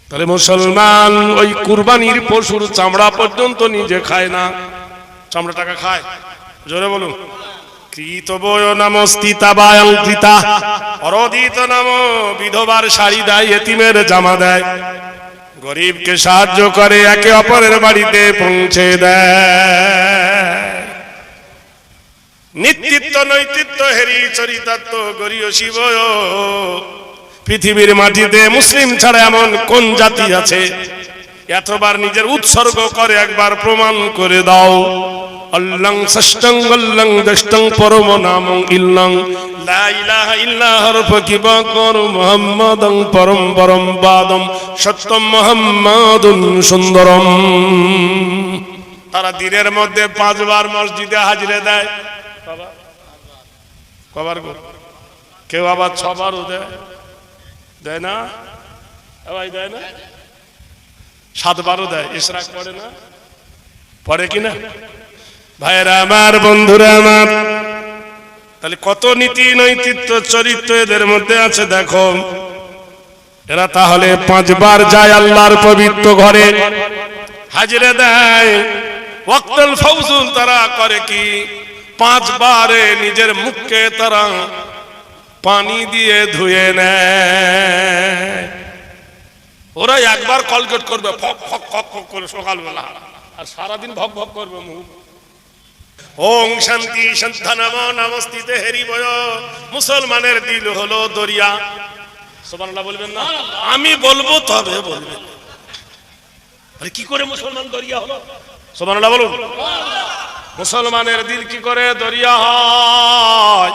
তাহলে মুসলমান ওই কুরবানির পশুর চামড়া পর্যন্ত নিজে খায় না, চামড়া টাকা খায়। জোরে বলুন। কৃত বয় নাম স্থিতা বায়ং কৃতা, অরদিত নাম বিধবার শাড়ি দেয়, এতিমের জামা দেয়, গরিবকে সাহায্য করে, একে অপরের বাড়িতে পৌঁছে দেয়। নিত্যিত্ব নৈতিত্ব হেরি চরিতার্থ গরিয় শিব। পৃথিবীর মাটিতে মুসলিম ছাড়া এমন কোন জাতি আছে এতবার নিজের উৎসর্গ করে? একবার প্রমাণ করে দাও। অল্লং ষষ্ঠং অল্লং দষ্টং পরম নামং ইল্লং লা ইলাহা ইল্লাহর ফকিবা কর মুহাম্মাদং পরম পরম বাদম সত্যম মুহাম্মাদুন সুন্দরম। তারা দিনের মধ্যে 5 বার মসজিদে হাজিরে দেয়। কবার গো? কেউ আবার 6 বারও দেয়, দেয় না? ভাই দেয় না? 7 বারও দেয়। ইশরাক পড়ে না? পড়ে কিনা? ভাইরা আমার, বন্ধুরা আমার, তাহলে কত নীতি নৈতিত্ব চরিত্র এদের মধ্যে আছে দেখো। এরা তাহলে 5 বার যায় আল্লাহর পবিত্র ঘরে, হাজিরে দেয়। ওয়াক্তুল ফাউজুল তারা করে কি? 5 বারে নিজের মুখকে তারা পানি দিয়ে ধুয়ে নেয়। ওরা একবার কলগেট করবে ফক ফক ফক ফক করে সকালবেলা, আর সারাদিন ভক ভক করবে মুখ। ওং শান্তি সন্ধানম নমস্তিতে হেরি বয়। মুসলমানের দিল হলো দরিয়া। সুবহানাল্লাহ বলবেন না? আমি বলবো তবে বলবেন। আরে কি করে মুসলমান দরিয়া হলো? সুবহানাল্লাহ বলুন। মুসলমানের দিল কি করে দরিয়া হয়?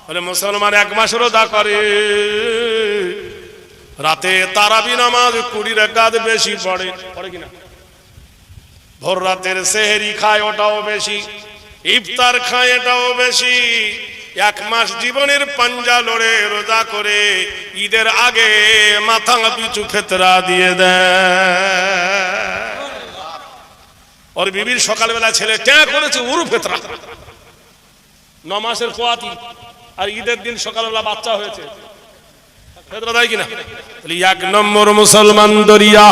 বলে মুসলমান 1 মাস রোজা করে, রাতে তারাবি নামাজ 20 রাকাত বেশি পড়ে, পড়ে কিনা? ভোর রাতের সেহরি খায়, ওটাও বেশি। ইফতার খায়, এটাও বেশি। 1 মাস জীবনের পাঞ্জা লড়ে রোজা করে ঈদের আগে মাথা পিছু ফেতরা দিয়ে দেয়। ওর বিবির সকালবেলা ছেলে ট্যাঁ করেছে, উরু ফেতরা। 9 মাসের কোয়াতি, আর ঈদের দিন সকালবেলা বাচ্চা হয়েছে, ফেতরা দেয় কিনা? 1 নম্বর মুসলমান দরিয়া।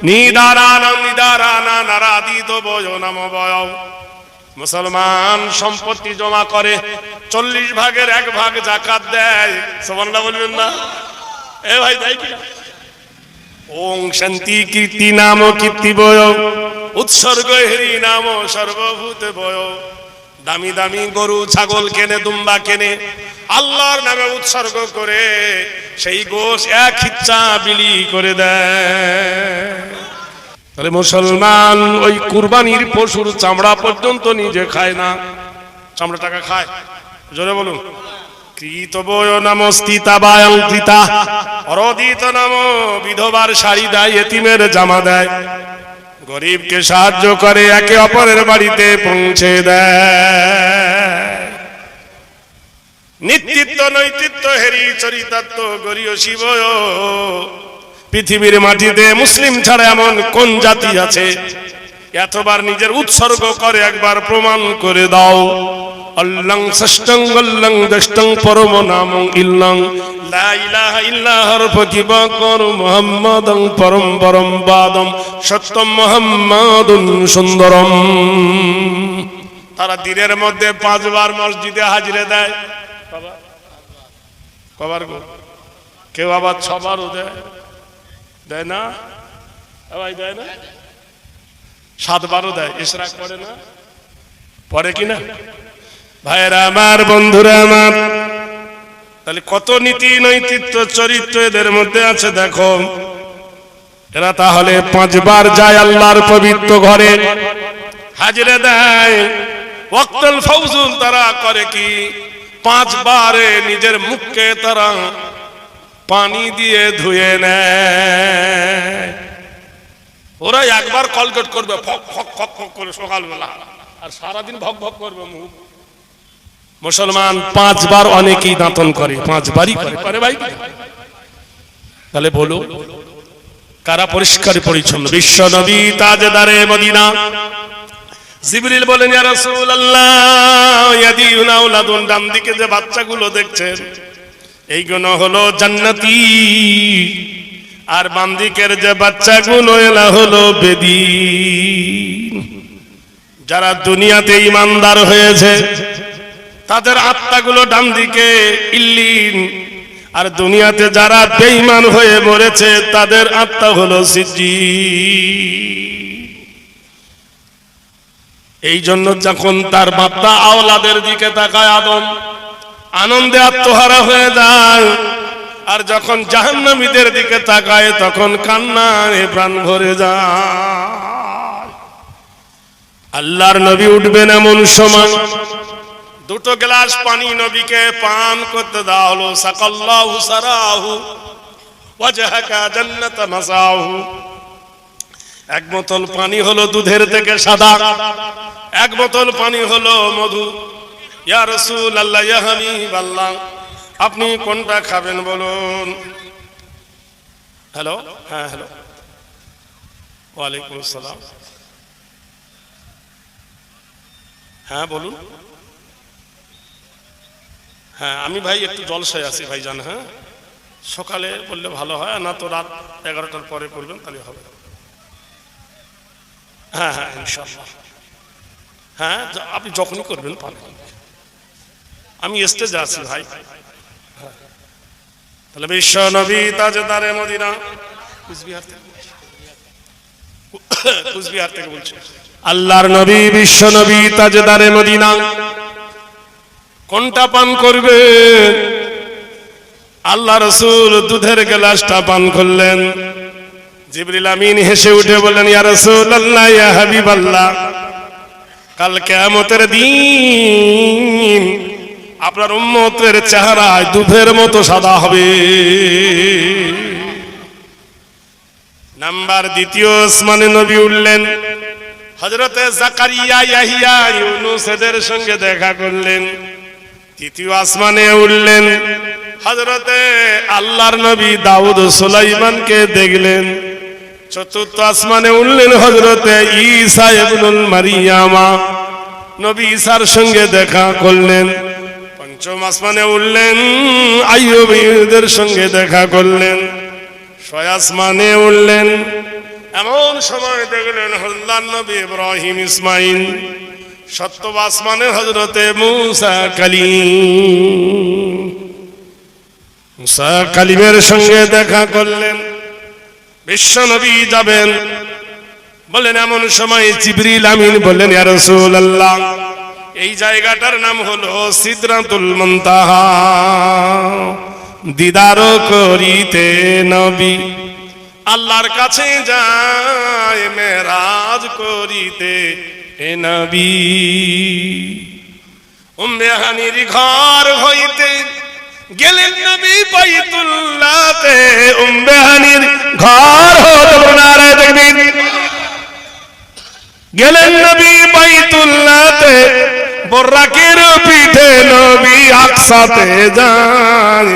নিদারানা নিদারানা নারাদিত বয় নাম বয়। মুসলমান সম্পত্তি জমা করে, 40 ভাগের 1 ভাগ যাকাত দেয়। সুবহানাল্লাহ বলবেন না? এ ভাই দেয় কিনা? ওং শান্তি কীর্তি নাম কীর্তি বয়, উৎসর্গ হেরি নাম সর্বভূত বয়। দামি দামি গরু ছাগল কেনে, দুম্বা কেনে, আল্লাহর নামে উৎসর্গ করে সেই গোশ 1 হিচ্ছা বিলি করে দেয়। তাহলে মুসলমান ওই কুরবানির পশুর চামড়া পর্যন্ত নিজে খায় না, চামড়া টাকা খায়। জোরে বলুন। কৃত বয় নাম স্থিতা বায়ং কৃতা, অরদিত নাম বিধবার শাড়ি দেয়, এতিমের জামা দেয়, গরিবকে সাহায্য করে, একে অপরের বাড়িতে পৌঁছে দেয়। নিত্যিত্ব নৈতিত্ব হেরি চরিতার্থ গরিয় শিব। পৃথিবীর মাটিতে মুসলিম ছাড়া এমন কোন জাতি আছে এতবার নিজের উৎসর্গ করে? একবার প্রমাণ করে দাও। অল্লং ষষ্ঠং অল্লং দষ্টং পরম নামং ইল্লং লা ইলাহা ইল্লাহর ফকিবা কর মুহাম্মাদং পরম পরম বাদম সত্যম মুহাম্মাদুন সুন্দরম। তারা দিনের মধ্যে 5 বার মসজিদে হাজিরে দেয়। কবার গো? কেউ আবার 6 বারও দেয়, দেয় না? ভাই দেয় না? 7 বারও দেয়। ইশরাক পড়ে না? পড়ে কিনা? ভাইরা আমার, বন্ধুরা আমার, তাহলে কত নীতি নৈতিত্ব চরিত্র এদের মধ্যে আছে দেখো। এরা তাহলে 5 বার যায় আল্লাহর পবিত্র ঘরে, হাজিরে দেয়। ওয়াক্তুল ফাউজুল তারা করে কি? 5 বারে নিজের মুখকে তারা পানি দিয়ে ধুয়ে নেয়। ওরা একবার কলগেট করবে ফক ফক ফক ফক করে সকালবেলা, আর সারাদিন ভক ভক করবে মুখ। মুসলমান 5 বার অনেকেই দাঁতন করে, 5 বারই করে ভাই। তাহলে বলো কারা পরিষ্কার পরিচ্ছন্ন? বিশ্ব নবী তাজদারে মদিনা জিবরিল বলেন, ইয়া রাসূলুল্লাহ, ইয়াদিউনা আওলাদুন, ডান দিকে যে বাচ্চাগুলো দেখছেন এইগুলো হলো জান্নাতি, আর বাম দিকের যে বাচ্চাগুলো এরা হলো বেদীন। যারা দুনিয়াতে ঈমানদার হয়েছে তাদের আত্মাগুলো ডান দিকে ইল্লিন, আর দুনিয়াতে যারা বেঈমান হয়ে মরেছে তাদের আত্মা হলো সিজ্জিন। এই জন্য যখন তার বাপ্পা আওলাদের দিকে তাকায় আদম আনন্দে আত্মহারা হয়ে যায়, আর যখন জাহান্নামীদের দিকে তাকায় তখন কান্নায় প্রাণ ভরে যায়। আল্লাহর নবী উঠবেন এমন সময় দুটো গ্লাস পানি নবীকে পান করতে দেওয়া হলো। সাকাল্লাহু সারাহু ওয়াজহাকা জান্নাত মাসাহু। এক বোতল পানি হলো দুধের থেকে সাদা, এক বোতল পানি হলো মধু। ইয়া রাসূলুল্লাহ, ইয়া হাবিবাল্লাহ, আপনি কোনটা খাবেন বলুন? হ্যালো, হ্যাঁ হ্যালো, ওয়ালাইকুম আসসালাম, হ্যাঁ বলুন। হ্যাঁ আমি ভাই একটু জলসায় আছি ভাইজান। হ্যাঁ সকালে বললে ভালো হয়, না তো রাত 11টার পরে করবেন তাহলে হবে। হ্যাঁ হ্যাঁ ইনশাআল্লাহ, হ্যাঁ আপনি যখনই করবেন পাবেন। আমি স্টেজে আছি ভাই। তাহলে বিশ্ব নবী তাজদারে মদিনা, কুচবিহার থেকে বলছি। আল্লাহর নবী বিশ্ব নবী তাজদারে মদিনা কোনটা পান করবে? আল্লাহ রাসূল দুধের গ্লাসটা পান করলেন। জিবরিল আমিন হেসে উঠে বললেন, ইয়া রাসূলুল্লাহ, ইয়া হাবিবাল্লাহ, কাল কিয়ামতের দিন আপনার উম্মতের চেহারা দুধের মতো সাদা হবে। নাম্বার দ্বিতীয় আসমানে নবী উঠলেন। হযরতে জাকারিয়া, ইয়াহিয়া, ইউনূস এদের সঙ্গে দেখা করলেন। তৃতীয় আসমানে উঠলেন। হযরতে আল্লাহর নবী দাউদ ও সুলাইমানকে দেখলেন। চতুর্থ আসমানে উঠলেন। হযরতে ঈসা ইবনুল মারিয়ামা, নবী ঈসার সঙ্গে দেখা করলেন। পঞ্চম আসমানে উঠলেন। আইয়ুবীদের সঙ্গে দেখা করলেন। ছয় আসমানে উঠলেন। এমন সময় দেখলেন আল্লাহর নবী ইব্রাহিম, ইসমাইল। সপ্তম আসমানে হযরতে মুসা কালিম, মুসা কালিমের সঙ্গে দেখা করলেন। বিশ্ব নবী যাবেন বলেন, এমন সময় জিবরিল আমিন বললেন, ইয়া রাসূলুল্লাহ, এই জায়গাটার নাম হলো সিদরাতুল মুনতাহা। দিদার করিতে নবী আল্লাহর কাছে যায়, মেরাজ করিতে এ নবী। উম্মে হানির ঘর হইতে গেলেন নবী বাইতুল্লাহতে। উম্মে হানির ঘর হলো নারে তাকবীর। গেলেন নবী বাইতুল্লাহতে, বর্রাকের পিঠে নবী আকসাতে যায়,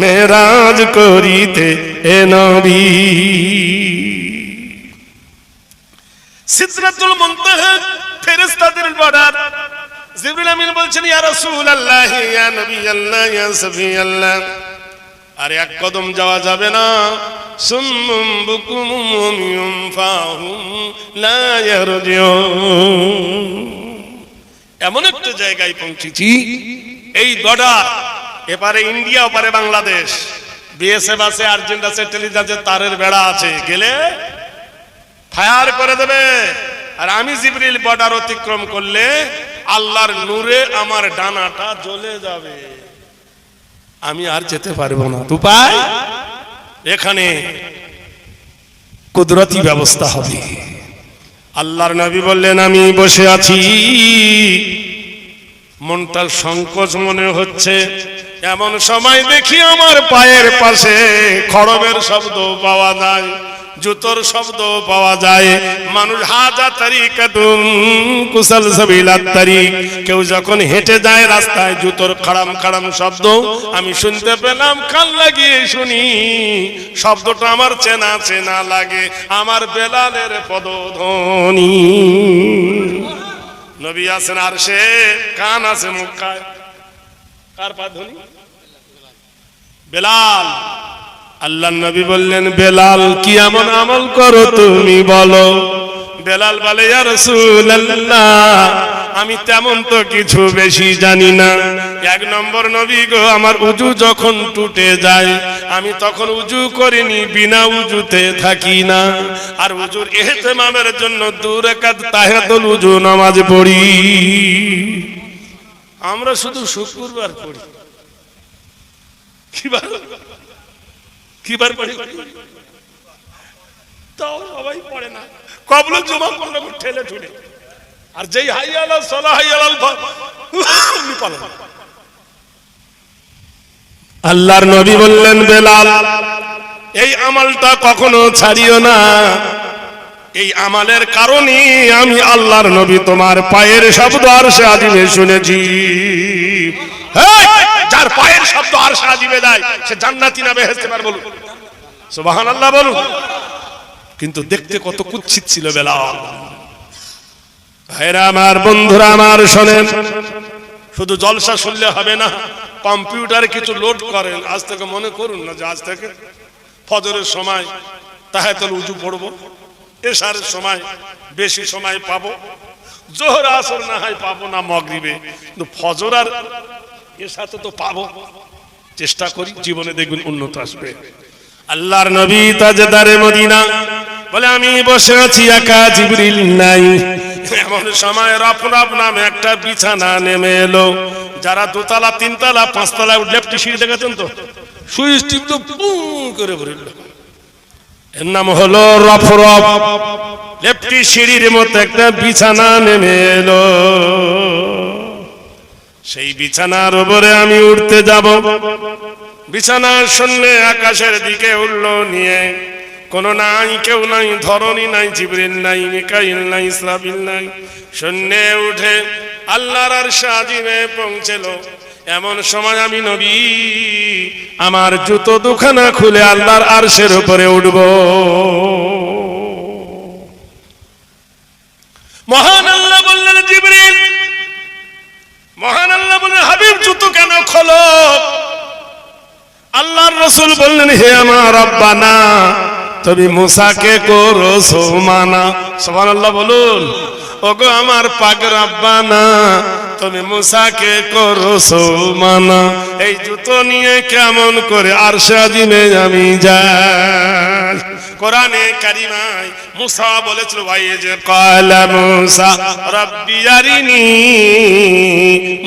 মেরাজ করিতে এ নবী। সিদরাতুল মুনতাহা ফেরেশতাদের বর্ডার। জিবরিল আমিন বলছেন, ইয়া রাসূলুল্লাহ, ইয়া নবী আল্লাহ, ইয়া সফি আল্লাহ, আর এক কদম যাওয়া যাবে না। সুম্মুম বুকুমুম উমিয়ুম ফাহুম লা ইয়ারজিউন। এমন একটা জায়গায় পৌঁছেছি, এই বর্ডার, এপারে ইন্ডিয়া ওপারে বাংলাদেশ। বিএসএফ আছে, আর্জেন্ট আছে, ইন্টেলিজেন্সের তারের বেড়া আছে, গেলে ফায়ার করে দেবে। আর আমি জিবরিল বর্ডার অতিক্রম করলে আল্লাহর নূরে আমার ডানাটা জ্বলে যাবে, আমি আর যেতে পারবো না। উপায়, এখানে কুদরতি ব্যবস্থা হবে। আল্লাহর নবী বললেন, আমি বসে আছি, মনটা সংকোচ মনে হচ্ছে। এমন সময় দেখি আমার পায়ের পাশে খড়মের শব্দ পাওয়া যায়, জুতোর শব্দ পাওয়া যায়। মানুষ হাজা তারিকাতুন কুসাল সাবিলাত তারিক, কেউ যখন হেঁটে যায় রাস্তায় জুতোর খাড়াম খাড়াম শব্দ আমি শুনতে পেলাম। কান লাগিয়ে শুনি, শব্দটা আমার চেনা চেনা লাগে, আমার বেলালের পদধ্বনি। নবী আছেন আরশে, কান আছে মক্কায়। কার পদধ্বনি? বেলাল। আল্লাহর নবী বললেন, বেলাল কি এমন আমল করো তুমি বলো? বেলাল বলে, ইয়া রাসূলুল্লাহ, আমি তেমন তো কিছু বেশি জানি না। এক নম্বর নবী গো, আমার উজু যখন টুটে যায় আমি তখন উজু করিনি, বিনা উজুতে থাকি না। আর উজুর ইহতিমামের জন্য 2 রাকাত তাহিয়াতুল উজু নামাজ পড়ি। আমরা শুধু শুক্রবার পড়ি। কিবার পড়ি? তাও সবাই পড়ে না। কবল জুমা পড়লে ঠেলে ঠুলে, আর যেই হাইয়া আলাল সালাহ হাইয়া আলাল পালন। আল্লাহর নবী বললেন, বেলাল এই আমলটা কখনো ছাড়িও না। এই আমলের কারণে আমি আল্লাহর নবী তোমার পায়ের শব্দ আরশে আজিমে শুনেছি। যার পায়ের শব্দ আরশে আজিমে যায় সে জান্নাতি না বেহেশতে পার, বলুন সুবহানাল্লাহ বলুন। কিন্তু দেখতে কত কুৎসিত ছিল বেলাল। ভাইরা আমার, বন্ধুরা আমার, শোনেন, শুধু জলসা শুনলে হবে না, কম্পিউটারে কিছু লোড করেন। আজ থেকে মনে করুন না যে আজ থেকে ফজরের সময় তাহাজ্জুদ উজু পড়বো, এশারের সময় বেশি সময় পাবো, জোহর আসর না হয় পাবো না মাগরিবে, কিন্তু ফজর আর এশাতে তো পাবো। চেষ্টা করি, জীবনে দেখবেন উন্নত আসবে। আল্লাহর নবী তাজদারে মদিনা বলে, আমি বসে আছি একা, জিবরিল নাই। এমন সময় রফরফ নামে একটা বিছানা নেমে এলো। যারা 2 তলা 3 তলা 5 তলায় লেফটি সিঁড়ি দেখেছেন তো, সুইচ টিপ তো পুং করে ভরে দিল। এর নাম হলো রফরফ। লেফটি সিঁড়ির মতো একটা বিছানা নেমে এলো। সেই বিছানার উপরে আমি উঠতে যাব। বিছানার শূন্য আকাশের দিকে উঠলো নিয়ে, কোনো নাই, কেউ নাই, ধরনী নাই, জিবরিল নাই, মিকাইল নাই, ইসরাফিল নাই। শূন্যে উঠে আল্লাহর আরশে আজিমে পৌঁছলো। এমন সময় আমি নবী আমার জুতো দুখানা খুলে আল্লাহর আরশের উপরে উঠব। মহান আল্লাহ বললেন, জিবরিল, মহান আল্লাহ বললেন, হাবিব জুতো কেন খোলো? আল্লাহর রাসূল বললেন, হে আমার রব্বানা, তুমি মুসাকে করছো মানা। সুবহানাল্লাহ বলুন। ওগো আমার পাক রব্বানা, তুমি মুসাকে করছো মানা। এই জুতো নিয়ে কেমন করে আরশে আজিমে আমি যাই? কোরআনে কারিমায় মুসা বলেছিল, ভাই যে ক্বালা মুসা রাব্বি আরিনি,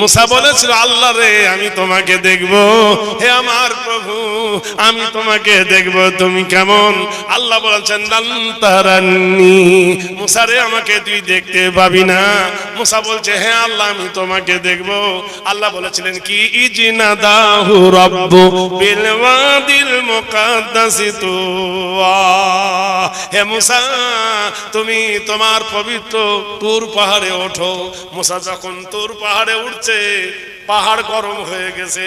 মুসা বলেছিল, আল্লাহ রে আমি তোমাকে দেখব। হে আমার প্রভু, আমি তোমাকে দেখব, তুমি কেমন? আল্লাহ বলেছেন, লান তারান্নি, মুসা রে আমাকে তুই দেখতে পাবি না। মুসা বলছে, হ্যাঁ আল্লাহ আমি তোমাকে দেখব। আল্লাহ বলেছিলেন কি, ইজনাদাহু রাব্বু বিল ওয়াদিল মুকাদ্দাসি তুয়া। হে মুসা, তুমি তোমার পবিত্র তুর পাহাড়ে ওঠো। মুসা যখন তুর পাহাড়ে উঠছে, পাহাড় গরম হয়ে গেছে।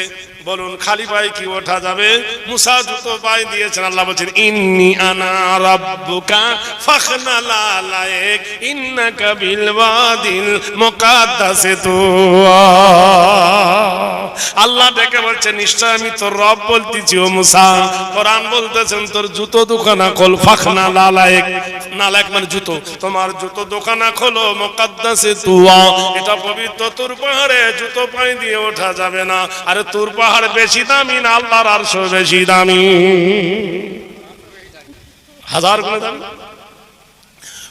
বলুন খালি পায়ে কি ওঠা যাবে? মুসা জুতো পায়ে দিয়েছেন। আল্লাহ বলছেন, ইন্নী আনা রাব্বুকা ফাখনাল আলাইক ইন্নাকা বিল ওয়াদিল মুকাদ্দাসি তুয়া। আল্লাহ ডেকে বলছেন, নিশ্চয় আমি তোর রব বলতেছি ও মুসা। কোরআন বলতেছেন, তোর জুতো দোকানা খোল। ফাখনাল আলাইক, নালাইক মানে জুতো, তোমার জুতো দোকানা খোলো। মুকাদ্দাসি তুয়া, এটা পবিত্র তুর পাহাড়ে জুতো পায়ে দিয়ে ওঠা যাবে না। আরে তুর পাহাড় বেশি দামি না আল্লাহর আরশ বেশি দামি? হাজার গুণ দামি।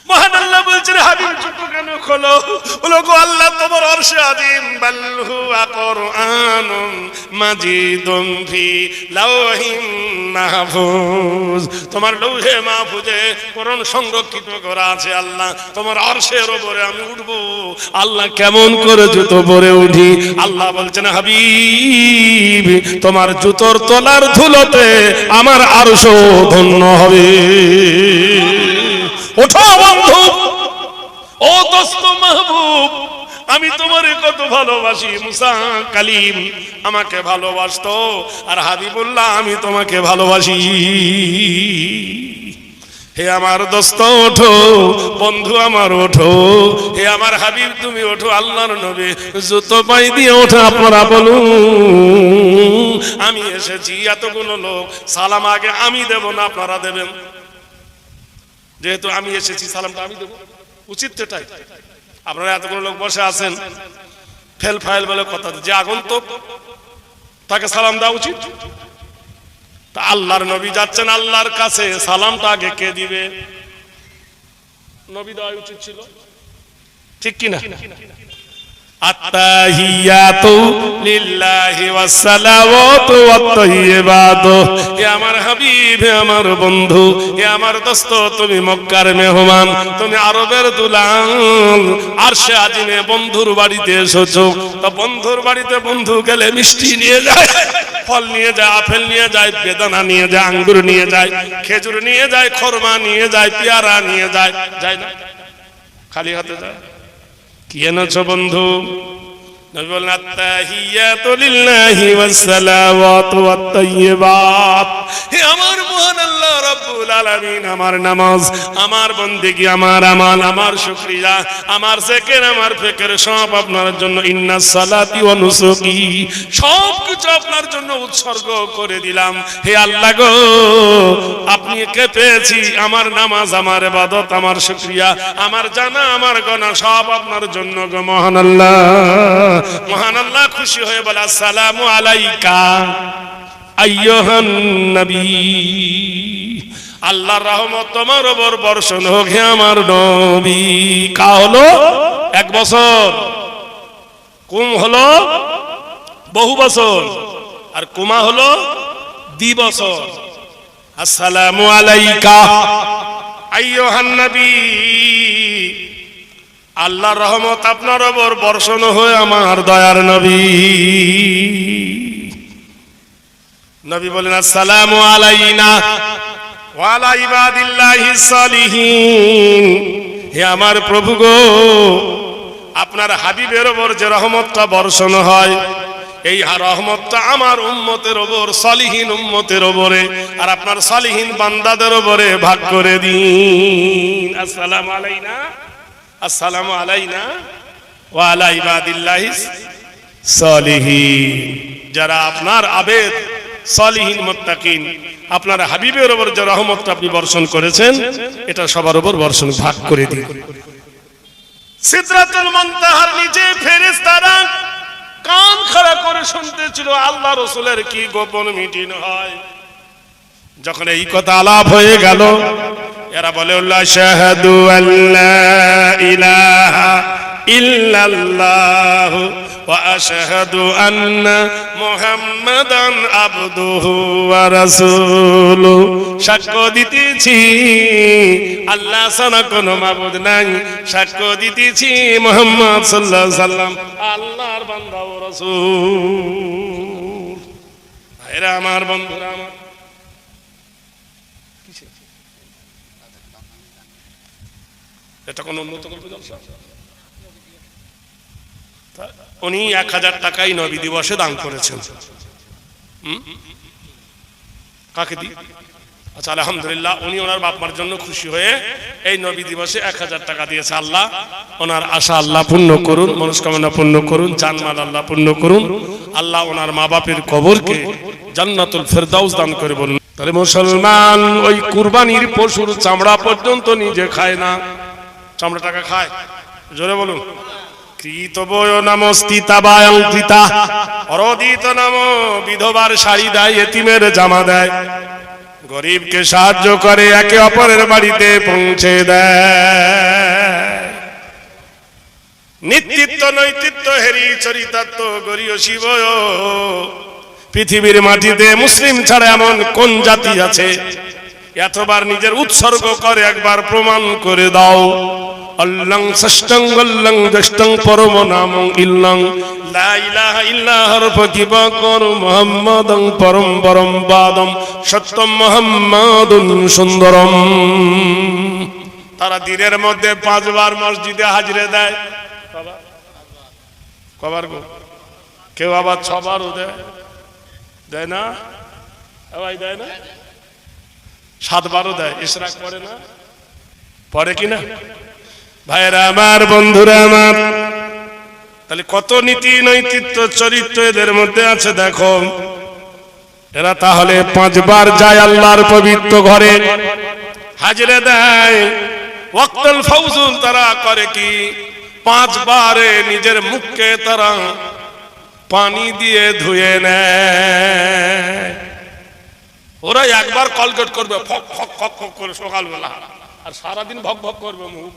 মহান আল্লাহ বলছেন, হাবিব জুতো কেন খোলো? বলো গো আল্লাহ, তোমার আরশে আজিম বাল হুয়া কুরআনুম মাজিদুম ফি লাওহিম মাহফুজ, তোমার লৌহে মাহফুজে কোরআন সংরক্ষিত করা আছে। আল্লাহ তোমার আরশের উপরে আমি উঠবো। আল্লাহ কেমন করে জুতো পরে উঠি? আল্লাহ বলছেন, হাবিব তোমার জুতোর তলার ধুলোতে আমার আরশ ধন্য হবে। ওঠো বন্ধু, ও দোস্ত মাহবুব, আমি তোমারে কত ভালোবাসি। মুসা কালিম আমাকে ভালোবাসতো, আর হাবিবুল্লাহ আমি তোমাকে ভালোবাসি। হে আমার দোস্ত ওঠো, বন্ধু আমার ওঠো, হে আমার হাবিব তুমি ওঠো, আল্লাহর নবী জুতো পাই দিয়ে ওঠো, আপনারা বলুন আমি এসেছি। এতগুলো লোক সালাম আগে আমি দেব না আপনারা দেবেন? যেহেতু আমি এসেছি সালামটা আমি দেব, উচিত তো এটাই। আপনারা এতগুলো লোক বসে আছেন, ফেল ফাইল বলে কথা, যে আগন্তুক তাকে সালাম দেওয়া উচিত। তা আল্লাহর নবী যাচ্ছেন আল্লাহর কাছে, সালামটা আগে কে দিবে? নবী দেওয়া উচিত ছিল, ঠিক কিনা? আত্তাহিয়াতু লিল্লাহি ওয়াস সালাওয়াতু ওয়াত তাইয়্যিবাতু। হে আমার হাবিব, হে আমার বন্ধু, হে আমার দোস্ত, তুমি মক্কার মেহমান, তুমি আরবের দুলাল, আরশে আজিমে বন্ধুর বাড়িতে এসেছো। তা বন্ধুর বাড়িতে বন্ধু গেলে মিষ্টি নিয়ে যায়, ফল নিয়ে যায়, আপেল নিয়ে যায়, বেদানা নিয়ে যায়, আঙ্গুর নিয়ে যায়, খেজুর নিয়ে যায়, খরমা নিয়ে যায়, পেয়ারা নিয়ে যায়, যায় না? খালি হাতে যায়? কি এনেছো বন্ধু? নবী বলেন আত্তাহিয়াতু লিল্লাহি ওয়াস সালাওয়াতু ওয়াত তাইয়্যিবাত। হে আমার মহান আল্লাহ রাব্বুল আলামিন, আমার নামাজ, আমার বন্দেগী, আমার আমাল, আমার শুকরিয়া, আমার জিকির, আমার ফিকির সব আপনার জন্য। ইন্নাস সালাতি ওয়া নুসুকি, সব কিছু আপনার জন্য উৎসর্গ করে দিলাম। হে আল্লাহ গো, আপনি কে পেয়েছি, আমার নামাজ, আমার ইবাদত, আমার শুকরিয়া, আমার জানা, আমার গনা সব আপনার জন্য গো মহান আল্লাহ। মহান আল্লাহ খুশি হয়ে বলে আসসালামু আলাইকা আইয়ুহান নবী, আল্লাহর রহমত তোমার উপর বর্ষণ হোক হে আমার নবী। কা হলো 1 বছর, কুম হলো বহু বছর, আর কুমা হলো দ্বিবছর। আসসালামু আলাইকা আইয়ুহান নবী, আল্লাহর রহমত আপনার উপর বর্ষণ হয়ে আমার দয়ার নবী। নবী বলেন আসসালামু আলাইনা ওয়া আলা ইবাদিল্লাহিস সালিহিন। হে আমার প্রভু গো, আপনার হাবিবের উপর যে রহমতটা বর্ষণ হয়, এই রহমতটা আমার উম্মতের উপর, সালিহিন উম্মতের উপরে, আর আপনার সালিহিন বান্দাদের উপরে ভাগ করে দিন। আসসালামু আলাইনা, আসসালামু আলাইনা ওয়া আলা ইবাদিল্লাহিস সালিহিন। যারা আপনার আবেদ, সালিহিন, মুত্তাকিন, আপনার হাবিবের উপর যে রহমতটা আপনি বর্ষণ করেছেন, এটা সবার উপর বর্ষণ ভাগ করে দিন। সিদরাতুল মুনতাহার নিচে ফেরেশতারা কান খাড়া করে শুনতেছিল আল্লাহ রাসূলের কি গোপন মিটিং হয়। যখন এই কথা আলাপ হয়ে গেল, এরা বলে আশহাদু আল্লা ইলাহা ইল্লাল্লাহ ওয়া আশহাদু আন্না মুহাম্মাদান আবদুহু ওয়া রাসূলুহু। সাক্ষ্য দিতেছি আল্লাহ ছাড়া কোনো মাবুদ নাই, সাক্ষ্য দিতেছি মুহাম্মদ সাল্লাল্লাহু আলাইহি সাল্লাম আল্লাহর বান্দা ও রাসূল। এরা আমার বন্ধুরা, আমার এটা কোন উন্নত গল্প জলসা? উনি 1000 টাকাই নবী দিবসে দান করেছেন। কাকে দি? আচ্ছা আলহামদুলিল্লাহ, উনি ওনার বাপ মার জন্য খুশি হয়ে এই নবী দিবসে 1000 টাকা দিয়েছে। আল্লাহ ওনার আশা আল্লাহ পূর্ণ করুন, মনস্কামনা পূর্ণ করুন, জানমাল আল্লাহ পূর্ণ করুন। আল্লাহ ওনার মা বাপের কবরকে জান্নাতুল ফেরদাউস দান করে বলুন। তাহলে মুসলমান ওই কুরবানির পশুর চামড়া পর্যন্ত নিজে খায় না, চামড়া টাকা খায়। জোরে বলুন। কৃত বয় নামস্তিতা বায়ংকৃতা, অরদিত নাম বিধবার শাড়ি দেয়, এতিমের জামা দেয়, গরিবকে সাহায্য করে, একে অপরের বাড়িতে পৌঁছে দেয়। নিত্যিত্ব নৈতিত্ব হেরি চরিতাত্ম গরিয় শিবয়। পৃথিবীর মাটিতে মুসলিম ছাড়া এমন কোন জাতি আছে এতবার নিজের উৎসর্গ করে? একবার প্রমাণ করে দাও। অল্লং ষষ্ঠং গল্লং দষ্টং পরম নামং ইল্লং লা ইলাহা ইল্লাহর ফকিবা কর মুহাম্মাদং পরম পরম বাদম সত্যম মুহাম্মাদুন সুন্দরম। তারা দিনের মধ্যে 5 বার মসজিদে হাজিরে দেয়। কবার গো? কেউ আবার 6 বারও দেয়, দেয় না? ভাই দেয় না? 7-12 দেয়, ইশরাক পড়ে না? পড়ে কিনা ভাইরা আমার, বন্ধুরা আমার? তাহলে কত নীতি নৈতিত্ব চরিত্র এদের মধ্যে আছে দেখো। এরা তাহলে 5 বার যায় আল্লাহর পবিত্র ঘরে, হাজিরা দেয়। ওয়াক্তুল ফাউজুল তারা করে কি, 5 বারে নিজের মুখকে তারা পানি দিয়ে ধুয়ে নেয়। ওরা একবার কলগেট করবে ফক ফক ফক ফক করে সকালবেলা, আর সারাদিন ভক ভক করবে মুখ।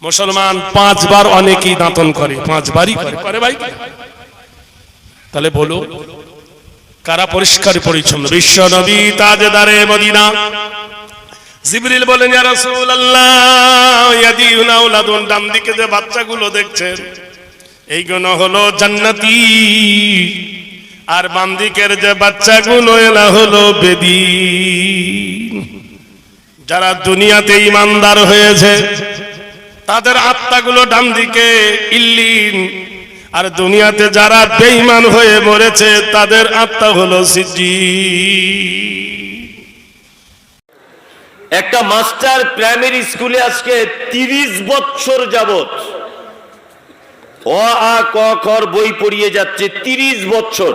মুসলমান 5 বার অনেকেই দাঁতন করে, 5 বারই করে ভাই। তাহলে বলো কারা পরিষ্কার পরিচ্ছন্ন? বিশ্ব নবী তাজদারে মদিনা। জিবরিল বলেন, ইয়া রাসূলুল্লাহ, ইয়াদিউনা আওলাদুন, ডান দিকে যে বাচ্চাগুলো দেখছেন এইগুলো হলো জান্নাতি, আর বাম দিকের যে বাচ্চাগুলো এরা হলো বেদীন। যারা দুনিয়াতে ঈমানদার হয়েছে তাদের আত্মাগুলো ডান দিকে ইল্লিন, আর দুনিয়াতে যারা বেঈমান হয়ে মরেছে তাদের আত্মা হলো সিজ্জিন। একটা মাস্টার প্রাইমারি স্কুলে আজকে 30 বছর যাবত অ আ ক খ বই পড়িয়ে যাচ্ছে। 30 বছর।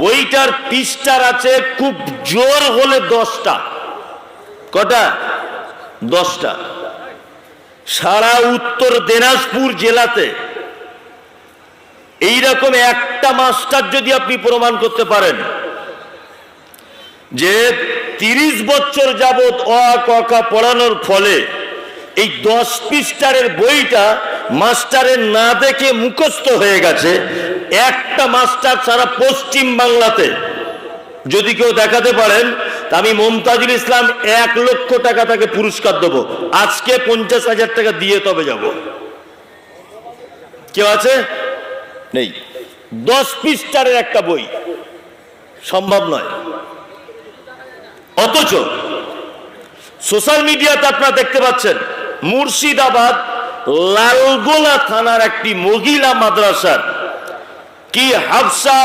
বইটার পৃষ্ঠার আছে খুব জোর হলে 10টা। কটা? 10টা। সারা উত্তর দিনাজপুর জেলাতে এইরকম একটা মাস্টার যদি আপনি প্রমাণ করতে পারেন যে 30 বছর যাবত অ আ ক খ পড়ানোর ফলে এই 10 পৃষ্ঠার বইটা মাস্টারের না দেখে মুখস্থ হয়ে গেছে, একটা মাস্টার সারা পশ্চিম বাংলাতে যদি কেউ দেখাতে পারেন, তা আমি মমতাজুল ইসলাম 1 লক্ষ টাকা তাকে পুরস্কার দেবো। আজকে 50,000 টাকা দিয়ে তবে যাব। কেউ আছে? নেই। 10 পৃষ্ঠার একটা বই সম্ভব নয়। অথচ সোশ্যাল মিডিয়াতে আপনারা দেখতে পাচ্ছেন মুর্শিদাবাদ লালগোলা থানার একটি মহিলা মাদ্রাসার কি হাফসা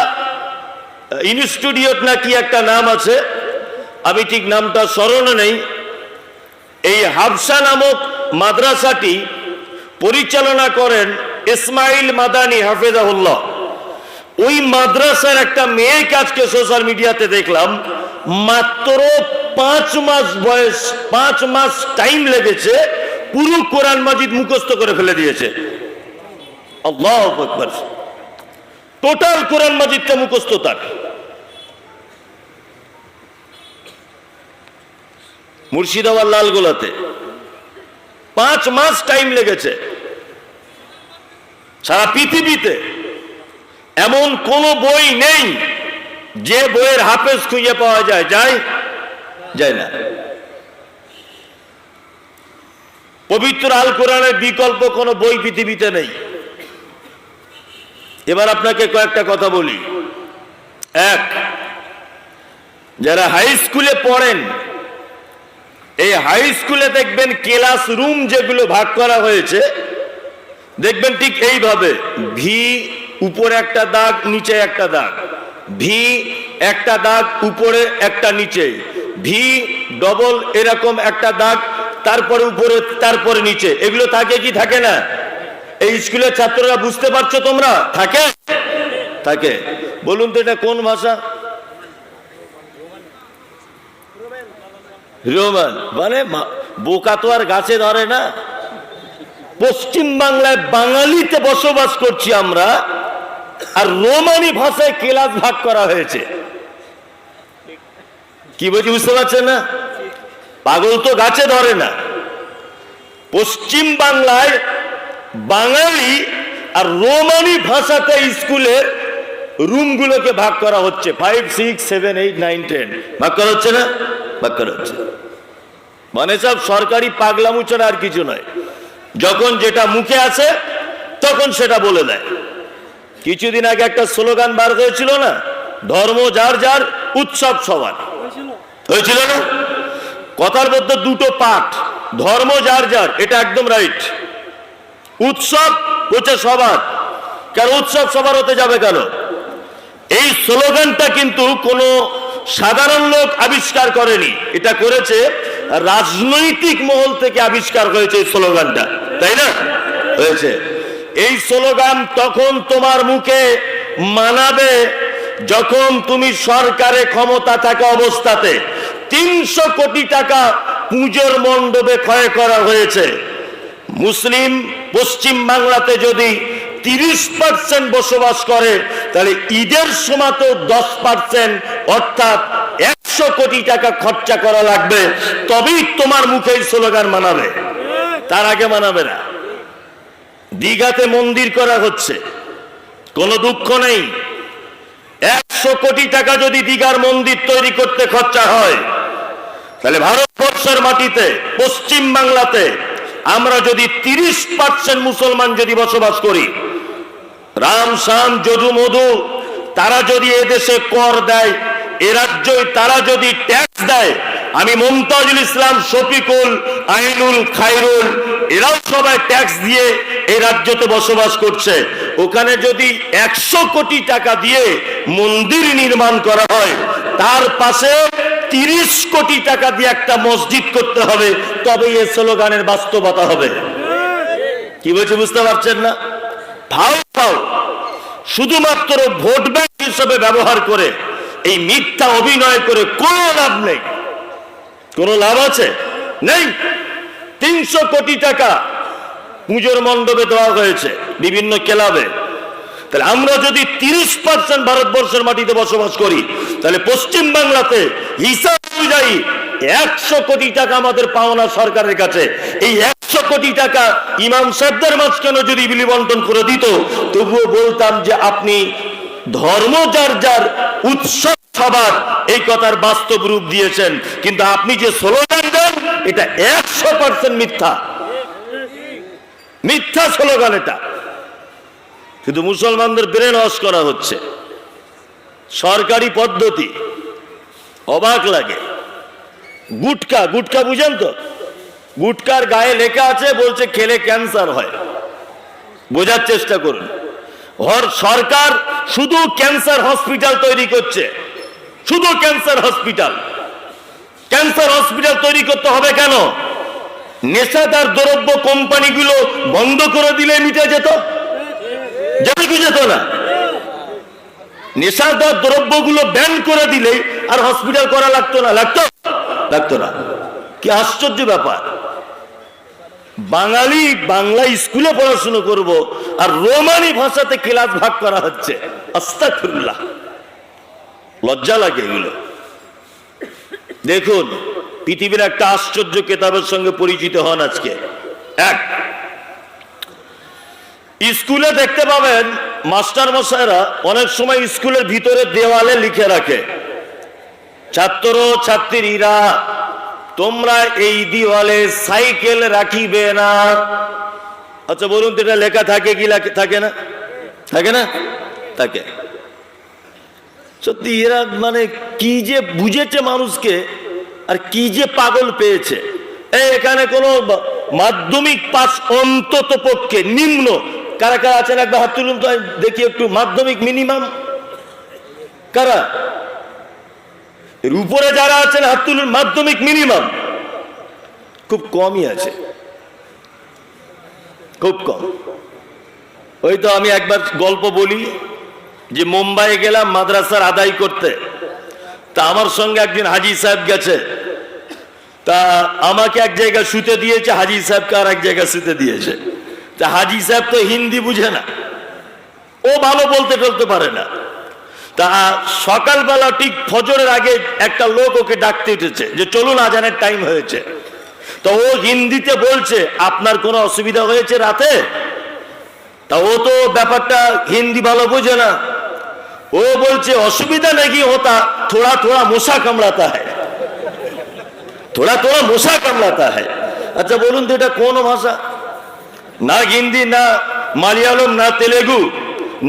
ইনস্টিটিউট না কি একটা নাম আছে, আমি ঠিক নামটা স্মরণে নেই। এই হাফসা নামক মাদ্রাসাটি পরিচালনা করেন ইসমাইল মাদানী হাফেজাহুল্লাহ। ওই মাদ্রাসার একটা মেয়েকে আজকে সোশ্যাল মিডিয়াতে দেখলাম, মাত্র 5 মাস বয়স, 5 মাস টাইম লেগেছে, পুরো কোরআন মাজিদ মুখস্থ করে ফেলে দিয়েছে। আল্লাহু আকবার। টোটাল কোরআন মাজিদটা মুখস্থ তার। মুর্শিদাবাদ লালগোলাতে 5 মাস টাইম লেগেছে। সারা পৃথিবীতে এমন কোন বই নেই যে বইয়ের হাফেজ খুঁজে পাওয়া যায়, যায় না। পবিত্র আল কোরআনের বিকল্প কোন বই পৃথিবীতে নেই। এবার আপনাকে কয়েকটা কথা বলি। এক, যারা হাই স্কুলে পড়েন, এই হাই স্কুলে দেখবেন ক্লাস রুম যেগুলো ভাগ করা হয়েছে, দেখবেন ঠিক এইভাবে ভি, উপরে একটা দাগ, নিচে একটা দাগ, ভি একটা দাগ, উপরে একটা, নিচে ভি ডবল, এরকম একটা দাগ, তারপরে উপরে, তারপরে নিচে। এগুলো থাকে কি থাকে না? এই স্কুলের ছাত্ররা বুঝতে পারছো তোমরা? থাকে থাকে। বলুন তো এটা কোন ভাষা? রোমান। মানে বোকা তো আর গাছে ধরে না। পশ্চিম বাংলায় বাঙালিতে বসবাস করছি আমরা, আর রোমানি ভাষায় ক্লাস ভাগ করা হয়েছে। কি বলছি বুঝতে পারছেন না? পাগল তো গাছে ধরে না। পশ্চিম বাংলায় বাঙালি আর রোমানি ভাষাতে স্কুলের রুমগুলোকে ভাগ করা হচ্ছে। 5, 6, 7, 8, 9, 10 ভাগ করা হচ্ছে না? ভাগ করা হচ্ছে। মানে সব সরকারি পাগলামো ছাড়া আর কিছু নয়। যখন যেটা মুখে আছে তখন সেটা বলে দেয়। কিছুদিন আগে একটা স্লোগান বার হয়েছিল না, ধর্ম যার যার, উৎসব সবার। হয়েছিল না? কথার মধ্যে দুটো পাঠ, ধর্ম যার যার, এটা একদম রাইট। উৎসব হচ্ছে সবার। কেন উৎসব সবার হতে যাবে কেন? এই স্লোগানটা কিন্তু কোনো সাধারণ লোক আবিষ্কার করেনি, এটা করেছে রাজনৈতিক মহল থেকে আবিষ্কার হয়েছে এই স্লোগানটা, তাই না? হয়েছে। এই স্লোগান তখন তোমার মুখে মানাবে যখন তুমি সরকারে ক্ষমতা থাকা অবস্থাতে 300 কোটি টাকা পুজোর মণ্ডপে ক্ষয় করা হয়েছে। মুসলিম পশ্চিম বাংলাতে যদি 30% বসবাস করে, তাহলে ঈদের সময় তো 10%, অর্থাৎ 100 কোটি টাকা খরচা করা লাগবে, তবেই তোমার মুখে এই স্লোগান মানাবে, তার আগে মানাবে না। দীঘাতে মন্দির করা হচ্ছে, কোনো দুঃখ নেই। 100 কোটি টাকা যদি দীঘার মন্দির তৈরি করতে খরচা হয়, তাহলে ভারতবর্ষের মাটিতে পশ্চিম বাংলাতে আমরা যদি 30% মুসলমান যদি বসবাস করি, রাম শাম যদু মধু তারা যদি এদেশে কর দেয়, এ রাজ্যে তারা যদি ট্যাক্স দেয়, আমি মুমতাজুল ইসলাম, শফিকুল, আইনুল, খায়রুল এরাও সবাই ট্যাক্স দিয়ে এই রাজ্যতে বসবাস করছে, ওখানে যদি 100 কোটি টাকা দিয়ে মন্দির নির্মাণ করা হয়, তার পাশে 30 কোটি টাকা দিয়ে একটা মসজিদ করতে হবে, তবে এই স্লোগানের বাস্তবতা হবে। কি বলছে বুঝতে পারছেন না? ফাও ফাও শুধুমাত্র ভোট ব্যাংক হিসেবে ব্যবহার করে এই মিথ্যা অভিনয় করে কোনো লাভ নেই। কোন লাভ আছে? নেই। 300 কোটি টাকা পুজোর মণ্ডপে দেওয়া হয়েছে বিভিন্ন ক্লাবে। তাহলে আমরা যদি 30% ভারতবর্ষের মাটিতে বসবাস করি, তাহলে পশ্চিম বাংলাতে হিসাব অনুযায়ী 100 কোটি টাকা আমাদের পাওনা সরকারের কাছে। এই 100 কোটি টাকা ইমাম সাহেবদের মাঝখানে যদি বিলি বন্টন করে দিত, তবুও বলতাম যে আপনি ধর্ম যার যার, উৎসব সবার, এই কথার বাস্তব রূপ দিয়েছেন। কিন্তু আপনি যে স্লোগান দেন, এটা 100% মিথ্যা, মিথ্যা স্লোগান এটা। কিন্তু মুসলমানদের ব্রেন ওয়াশ করা হচ্ছে, সরকারি পদ্ধতি। অবাক লাগে। গুটকা, গুটকা বুঝেন তো? গুটকার গায়ে লেখা আছে, বলছে খেলে ক্যান্সার হয়। বোঝার চেষ্টা করুন। সরকার শুধু ক্যান্সার হসপিটাল তৈরি করছে, শুধু ক্যান্সার হসপিটাল। ক্যান্সার হসপিটাল তৈরি করতে হবে কেন? নেশাদার দ্রব্য কোম্পানিগুলো বন্ধ করে দিলে মিটে যেত, যেত না। নেশাদার দ্রব্যগুলো ব্যান করে দিলে আর হসপিটাল করা লাগতো না, লাগতো না। কি আশ্চর্য ব্যাপার! বাঙালি বাংলা স্কুলে পড়াশোনা করব, আর রোমানি ভাষাতে ক্লাস ভাগ করা হচ্ছে। আস্তাগফিরুল্লাহ, লজ্জা লাগে এগুলো। দেখুন, পৃথিবীর একটা আশ্চর্য কেতাবের সঙ্গে পরিচিত হন আজকে। এক, স্কুলে দেখতে পাবেন মাস্টার মশাইরা অনেক সময় স্কুলের ভিতরে দেওয়ালে লিখে রাখে, ছাত্র ছাত্রীরা তোমরা এই দেওয়ালে সাইকেল রাখিবে না। আচ্ছা বলুন তো, এটা লেখা থাকে কি থাকে না? থাকে না? থাকে। সত্যি এরা মানে কি যে বুঝেছে মানুষকে, আর কি যে পাগল পেয়েছে। এখানে কোনো মাধ্যমিক পাস অন্তত পক্ষে নিম্ন কারা কারা আছেন একবার হাত তুলুন তো দেখি একটু। মাধ্যমিক মিনিমাম কারা? এর উপরে যারা আছেন হাত তুলুন। মাধ্যমিক মিনিমাম খুব কমই আছে, খুব কম। ওই তো আমি একবার গল্প বলি যে মুম্বাই গেলাম মাদ্রাসার আদায় করতে, তা আমার সঙ্গে একদিন হাজি সাহেব গেছে। তা আমাকে এক জায়গায় শুতে দিয়েছে, হাজি সাহেবকে আর এক জায়গায় শুতে দিয়েছে। তা হাজি সাহেব তো হিন্দি বুঝে না, ও ভালো বলতে টলতে পারে না। তা সকালবেলা ঠিক ফজরের আগে একটা লোক ওকে ডাকতে উঠেছে যে চলুন আজানের টাইম হয়েছে। তো ও হিন্দিতে বলছে আপনার কোনো অসুবিধা হয়েছে রাতে? তা ও তো ব্যাপারটা হিন্দি ভালো বোঝে না। ও বলছে অসুবিধা নাকি হোতা, থোড়া থোড়া মশা কামড়াতা হ্যায়, থোড়া থোড়া মশা কামড়াতা হ্যায়। আচ্ছা বলুন তো এটা কোন ভাষা? না হিন্দি, না মালয়ালম, না তেলেগু,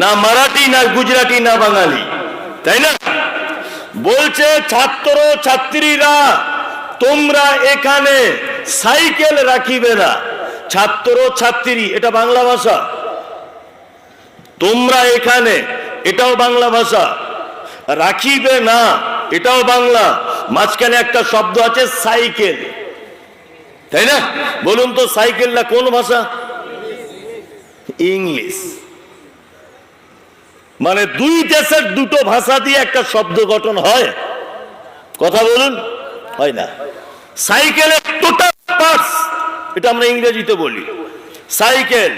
না মারাঠি, না গুজরাটি, না বাঙালি, তাই না? বলছে ছাত্র ছাত্রীরা তোমরা এখানে সাইকেল রাখিবে না। ছাত্র ছাত্রী এটা বাংলা ভাষা, তোমরা এখানে এটাও বাংলা ভাষা। রাখিবে না এটাও বাংলা। মাঝখানে একটা শব্দ আছে সাইকেল, তাই না? বলুন তো সাইকেলটা কোন ভাষা? ইংলিশ। মানে দুই দেশের দুটো ভাষা দিয়ে একটা শব্দ গঠন হয়? কথা বলুন, হয় না। সাইকেলের টোটাল পার্টস, এটা আমরা ইংরেজিতে বলি। Cycle,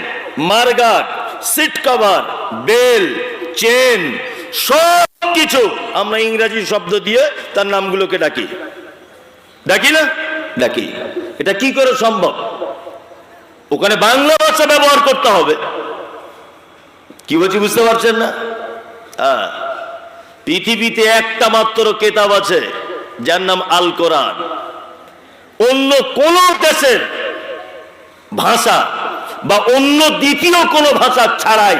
mudguard, seat cover, bell, chain, সব কিছু আমরা ইংরেজি শব্দ দিয়ে তার নামগুলোকে ডাকি, ডাকি না? ডাকি। এটা কি করে সম্ভব? ওখানে বাংলা ভাষা ব্যবহার করতে হবে। কি বলছি বুঝতে পারছেন না? পৃথিবীতে একটা মাত্র কিতাব আছে যার নাম আল কোরআন। অন্য কোন দেশের ভাষা বা অন্য দ্বিতীয় কোনো ভাষা ছাড়াই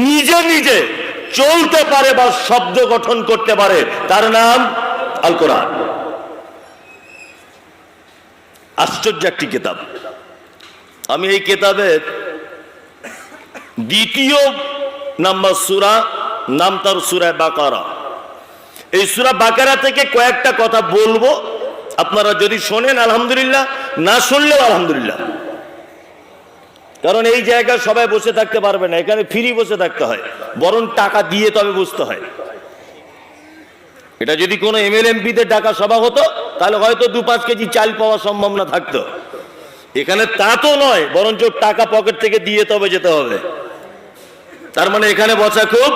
নিজে নিজে চলতে পারে বা শব্দ গঠন করতে পারে, তার নাম আল কোরআন। আশ্চর্য একটি কিতাব। আমি এই কিতাবের দ্বিতীয় নাম্বার সূরা, নাম তার সূরা বাকারা। এই সূরা বাকারা থেকে কয়েকটা কথা বলবো, আপনারা যদি শোনেন আলহামদুলিল্লাহ, না শুনলেও আলহামদুলিল্লাহ। কারণ এই জায়গায় সবাই বসে থাকতে পারবে না, এখানে ফ্রি বসে থাকতে হয়, বরং টাকা দিয়ে তবে বুঝতে হয়। এটা যদি কোনো এমএলএমপিতে টাকা সভা হতো তাহলে হয়তো 2-5 কেজি চাল পাওয়া সম্ভব না থাকতো। এখানে তা তো নয়, বরঞ্চ টাকা পকেট থেকে দিয়ে তবে যেতে হবে। তার মানে এখানে বসা খুব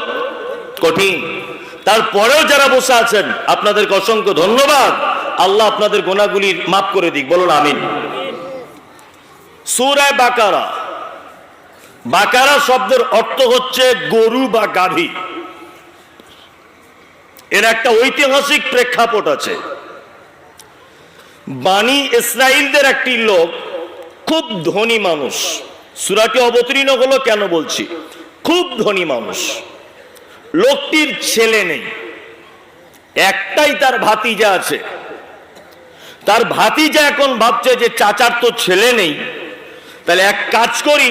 কঠিন। তারপরেও যারা বসে আছেন আপনাদেরকে অসংখ্য ধন্যবাদ। আল্লাহ আপনাদের গুনাহগুলি মাফ করে দিক, বলুন আমিন। সূরা বাকারা, বাকারা শব্দের অর্থ হচ্ছে গরু বা গাভী। এর একটা ঐতিহাসিক প্রেক্ষাপট আছে। বানি ইসরাইলদের একটি লোক, খুব ধনী মানুষ। সূরাটি অবতীর্ণ হলো কেন বলছি, খুব ধনী মানুষ। লোকটির ছেলে নেই, একটাই তার ভাতিজা আছে। তার ভাতিজা এখন ভাবছে যে চাচার তো ছেলে নেই, তাহলে এক কাজ করি,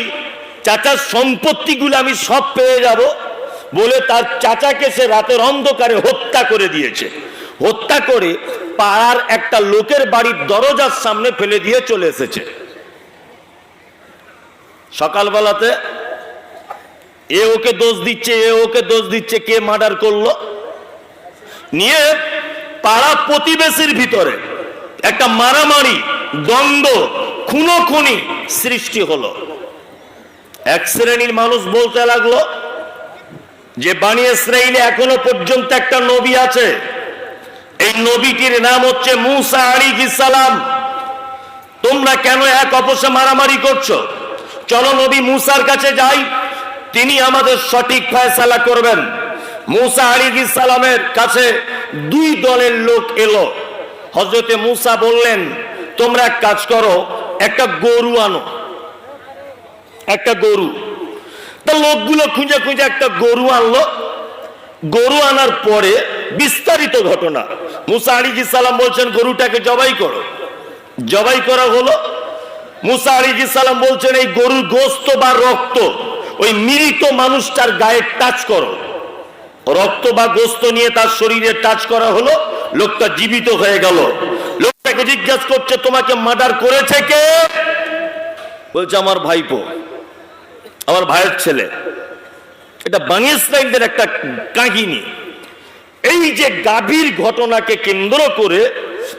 চাচার সম্পত্তিগুলো আমি সব পেয়ে যাব বলে তার চাচাকে সে রাতের অন্ধকারে হত্যা করে দিয়েছে। হত্যা করে পাড়ার একটা লোকের বাড়ির দরজার সামনে ফেলে দিয়ে চলে এসেছে। সকালবেলাতে এ ওকে দোষ দিচ্ছে, এ ওকে দোষ দিচ্ছে, কে মার্ডার করলো নিয়ে পাড়া প্রতিবেশীর ভিতরে একটা মারামারি, দ্বন্দ্ব, খুনোখুনি সৃষ্টি হলো। এক শ্রেণীর মানুষ বলতে লাগলো যে বানি ইসরাইলে এখনো পর্যন্ত একটা নবী আছে, এই নবীটির নাম হচ্ছে মূসা আলাইহিস সালাম। তোমরা কেন এক অপসে মারামারি করছো? চলো নবী মূসার কাছে যাই, তিনি আমাদের সঠিক ফয়সালা করবেন। মূসা আলাইহিস সালামের কাছে দুই দলের লোক এলো। হযরতে মূসা বললেন, তোমরা এক কাজ করো, একটা গরু আনো, একটা গরু। তা লোকগুলো খুঁজে খুঁজে একটা গরু আনলো। গরু আনার পরে বিস্তারিত ঘটনা। মূসা আলাইহিস সালাম বলছেন গরুটাকে জবাই করো। জবাই করা হলো। মূসা আলাইহিস সালাম বলছেন এই গরুর গোশত বা রক্ত ওই মৃত মানুষটার গায়ে টাচ করো। রক্ত বা গোশত নিয়ে তার শরীরে টাচ করা হলো, লোকটা জীবিত হয়ে গেল। লোকটাকে জিজ্ঞাসা করছে তোমাকে মার্ডার করেছে কে? বলছে আমার ভাইপো, আমার ভাইয়ের ছেলে। এটা বানি ইসরাইলদের একটা কাহিনী। এই যে গাভীর ঘটনাকে কেন্দ্র করে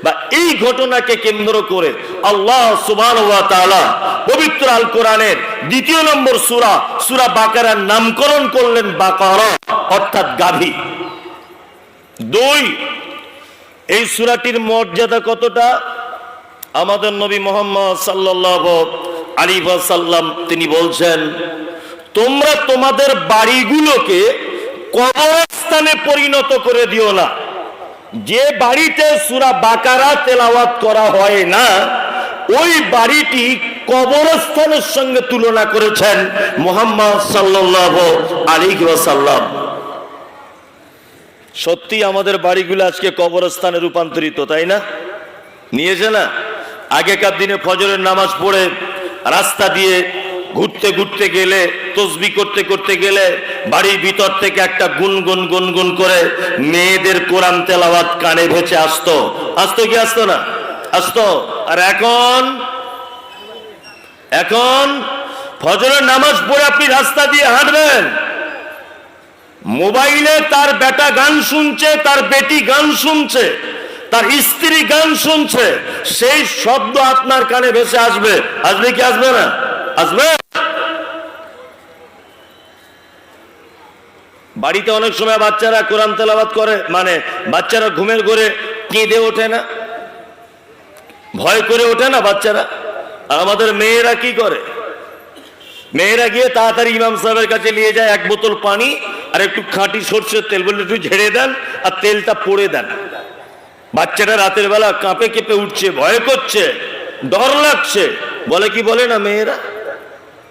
বা এই ঘটনাকে কেন্দ্র করে আল্লাহ সুবহানাহু ওয়া তাআলা পবিত্র আল কোরআনের দ্বিতীয় নম্বর সূরা, সূরা বাকারার নামকরণ করলেন বাকারা, অর্থাৎ গাভী। 2, এই সূরাটির মর্যাদা কতটা? আমাদের নবী মুহাম্মদ সাল্লাল্লাহু আলাইহি ওয়াসাল্লাম তিনি বলছেন, তোমরা তোমাদের বাড়িগুলোকে কবরস্থানে পরিণত করে দিও না। যে বাড়িতে সূরা বাকারা তেলাওয়াত করা হয় না, ওই বাড়িটি কবরস্থানের সঙ্গে তুলনা করেছেন মুহাম্মদ সাল্লাল্লাহু আলাইহি ওয়াসাল্লাম। সত্যি আমাদের বাড়িগুলো আজকে কবরস্থানে রূপান্তরিত, তাই না? নিয়েছে না? আগেকার দিনে ফজরের নামাজ পড়ে রাস্তা দিয়ে ঘুরতে ঘুরতে ঘুরতে গেলে, তসবি করতে করতে গেলে বাড়ির ভিতর থেকে একটা গুনগুন গুনগুন করে মেয়েদের কোরআন তেলাওয়াত কানে ভেসে আসতো। আসতো কি আসতো না? আসতো। আর এখন ফজরের নামাজ পড়ে আপনি রাস্তা দিয়ে হাঁটবেন, মোবাইলে তার বেটা গান শুনছে, তার বেটি গান শুনছে, তার স্ত্রী গান শুনছে, সেই শব্দ আপনার কানে ভেসে আসবে। আসবে কি আসবে না? আসবে। বাড়িতে অনেক সময় বাচ্চারা কোরআন তেলাওয়াত করে, মানে বাচ্চারা ঘুমের ঘরে কেঁদে ওঠে না, ভয় করে ওঠে না বাচ্চারা। আর আমাদের মেয়েরা কি করে? মেয়েরা গিয়ে তাড়াতাড়ি ইমাম সাহেবের কাছে নিয়ে যায় এক বোতল পানি আর একটু খাঁটি সরষের তেল, বলে একটু ঝেড়ে দেন আর তেলটা পড়ে দেন। বাচ্চাটা রাতের বেলা কাঁপে কেঁপে উঠছে, ভয় করছে, ডর লাগছে, বলে কি বলে না মেয়েরা?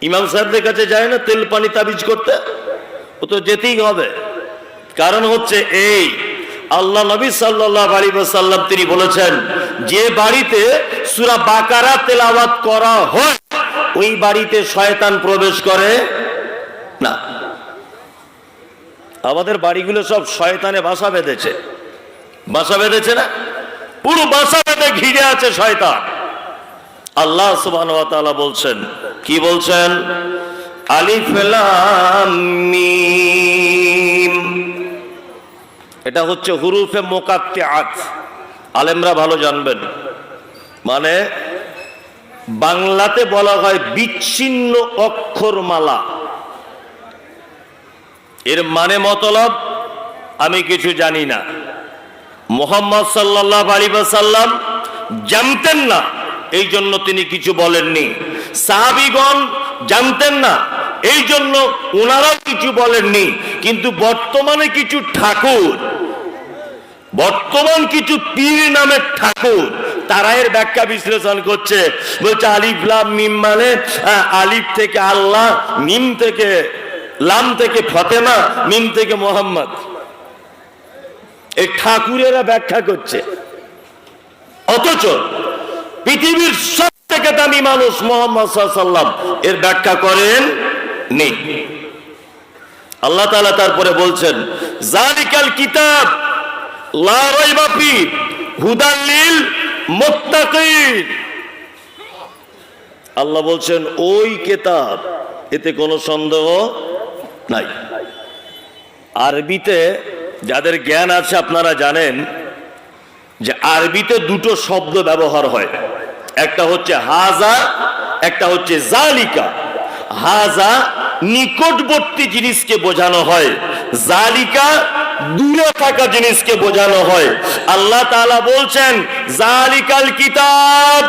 ইমাম সাহেবদের কাছে যায় না তেল পানি তাবিজ করতে? ও তো যেতেই হবে। কারণ হচ্ছে এই, আল্লাহ নবী সাল্লাল্লাহু আলাইহি ওয়াসাল্লাম তিনি বলেছেন, যে বাড়িতে সূরা বাকারা তেলাওয়াত করা হয় ওই বাড়িতে শয়তান প্রবেশ করে না। আমাদের বাড়িগুলো সব শয়তানে বাসা বেঁধেছে, বাসা বেঁধেছে না? পুরো বাসা বেঁধে ঘিরে আছে শয়তান। আল্লাহ সুবহানাহু ওয়া তাআলা বলছেন, কি বলছেন? আলিফ লাম মিম, এটা হচ্ছে হুরুফে মুকাত্তিআত। আলেমরা ভালো জানবেন, মানে বাংলাতে বলা হয় বিচ্ছিন্ন অক্ষরমালা। এর মানে মতলব আমি কিছু জানি না। মুহাম্মদ সাল্লাল্লাহু আলাইহি ওয়াসাল্লাম জানতেন না, এই জন্য তিনি কিছু বলেননি। সাহাবীগণ জানতেন না, এই জন্য ওনারাও কিছু বলেননি। কিন্তু বর্তমানে কিছু ঠাকুর, বর্তমান কিছু পীর নামের ঠাকুর, তারা এর ব্যাখ্যা বিশ্লেষণ করছে। বলছে আলিফ লাম মিম মানে আলিফ থেকে আল্লাহ, মিম থেকে, লাম থেকে ফাতেমা, মিম থেকে মোহাম্মদ। এই ঠাকুরেরা ব্যাখ্যা করছে, অথচ পৃথিবীর সব থেকে দামি মানুষ মুহাম্মদ সাল্লাল্লাহু আলাইহি ওয়াসাল্লাম এর ব্যাখ্যা করেন নেই। আল্লাহ তাআলা তারপরে বলছেন, যালিকাল কিতাব লা রাইবা ফি হুদাল লিল মুত্তাকিন। আল্লাহ বলছেন ওই কিতাব, এতে কোনো সন্দেহ নাই। আরবিতে যাদের জ্ঞান আছে আপনারা জানেন যে আরবিতে দুটো শব্দ ব্যবহার হয়, একটা হচ্ছে হাজা, একটা হচ্ছে জালিকা। হাজা নিকটবর্তী জিনিসকে বোঝানো হয়, জালিকা দূরে থাকা জিনিসকে বোঝানো হয়। আল্লাহ তাআলা বলছেন জালিকাল কিতাব,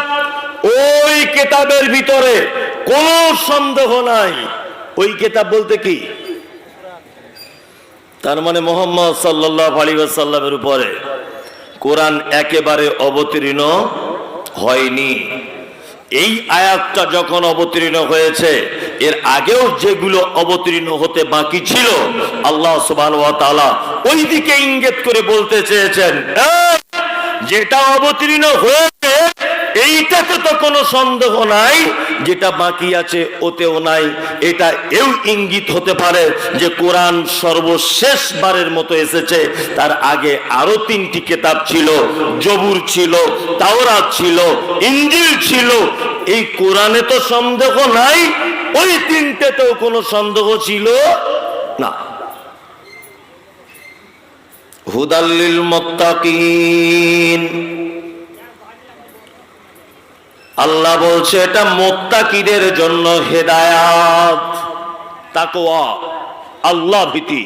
ওই কিতাবের ভিতরে কোনো সন্দেহ নাই। ওই কিতাব বলতে কি? তার মানে মুহাম্মদ সাল্লাল্লাহু আলাইহি ওয়াসাল্লামের উপরে কোরআন একেবারে অবতীর্ণ হয়নি। এই আয়াতটা যখন অবতীর্ণ হয়েছে, এর আগেও যেগুলো অবতীর্ণ হতে বাকি ছিল, আল্লাহ সুবহানাহু ওয়া তাআলা ওই দিকে ইঙ্গিত করে বলতে চেয়েছেন, যেটা অবতীর্ণ হয়েছে এইটাতে তো কোনো সন্দেহ নাই, যেটা বাকি আছে ওতেও নাই। এটা এও ইঙ্গিত হতে পারে যে কোরআন সর্বশেষ বারের মতো এসেছে। তার আগে আরো 3টি কিতাব ছিল, জবুর ছিল, তাওরাত ছিল, ইনজিল ছিল। এই কোরআনে তো সন্দেহ নাই, ওই 3টেতেও কোনো সন্দেহ ছিল না। হুদাল লিল মুত্তাকিন, আল্লাহ বলছে এটা মুত্তাকিদের জন্য হেদায়াত, তাকওয়া, আল্লাহ ভীতি।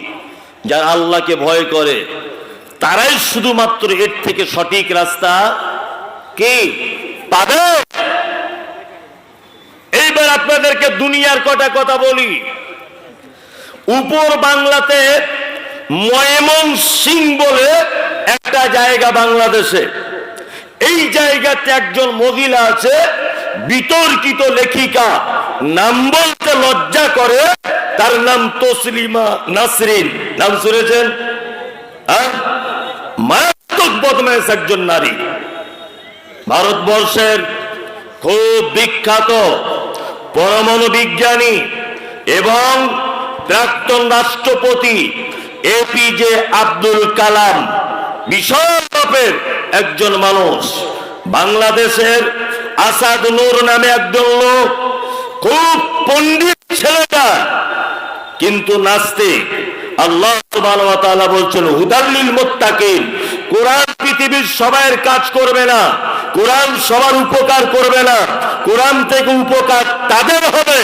যারা আল্লাহকে ভয় করে তারাই শুধুমাত্র এর থেকে সঠিক রাস্তা কি পাবে। এইবার আপনাদেরকে দুনিয়ার কটা কথা বলি। উপর বাংলাতে ময়মনসিংহ বলে একটা জায়গা বাংলাদেশে, এই জায়গাতে একজন মহিলা আছে, বিতর্কিত লেখিকা, নাম বলতে লজ্জা করে, তার নাম তসলিমা নাসরিন। নাম শুনেছেন? মারাত্মক বদমাইশ একজন নারী, ভারতবর্ষের খুব বিখ্যাত পরমাণু বিজ্ঞানী এবং প্রাক্তন রাষ্ট্রপতি এপিজে আব্দুল কালাম, বিশাল মাপের একজন মানুষ। বাংলাদেশের আসাদ নূর নামে একজন লোক, খুব পণ্ডিত ছেলেটা, কিন্তু নাস্তিক। আল্লাহ সুবহানাহু ওয়া তাআলা বলছেন হুদাল্লিল মুত্তাকিন, কোরআন পৃথিবীর সবার কাজ করবে না, কোরআন সবার উপকার করবে না, কোরআন থেকে উপকার তাদের হবে।